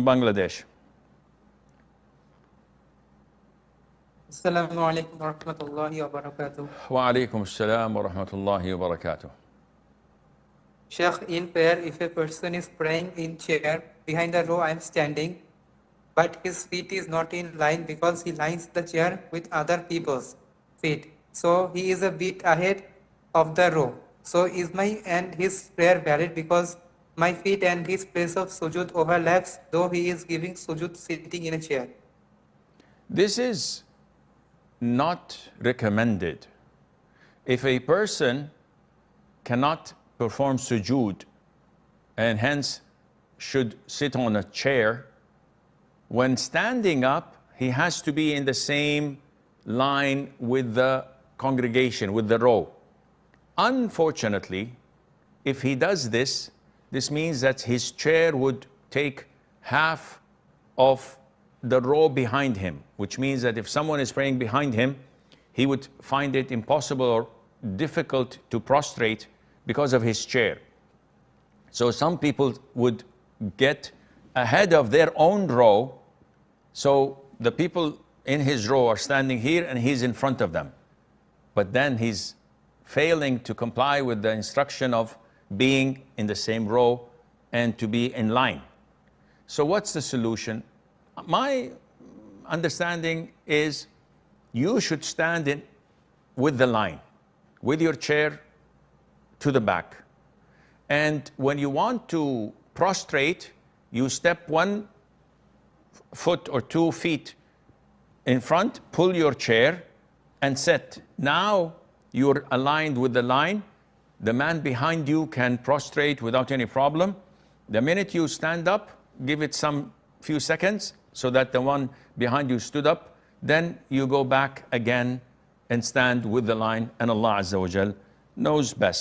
Bangladesh. Assalamu alaikum wa rahmatullahi wa barakatuh. Wa alaikum assalam wa rahmatullahi wa barakatuh. Sheikh, in prayer, if a person is praying in chair, behind the row I am standing, but his feet is not in line because he lines the chair with other people's feet. So he is a bit ahead of the row. So is my and his prayer valid because my feet and his place of sujud overlaps, though he is giving sujud sitting in a chair? This is not recommended. If a person cannot perform sujood and hence should sit on a chair, when standing up, he has to be in the same line with the congregation, with the row. Unfortunately, if he does this, this means that his chair would take half of the row behind him, which means that if someone is praying behind him, he would find it impossible or difficult to prostrate because of his chair. So some people would get ahead of their own row, so the people in his row are standing here and he's in front of them. But then he's failing to comply with the instruction of being in the same row and to be in line. So what's the solution? My understanding is you should stand in with the line, with your chair to the back. And when you want to prostrate, you step 1 foot or 2 feet in front, pull your chair and sit. Now you're aligned with the line. The man behind you can prostrate without any problem. The minute you stand up, give it some few seconds so that the one behind you stood up, then you go back again and stand with the line, and Allah Azza wa Jal knows best.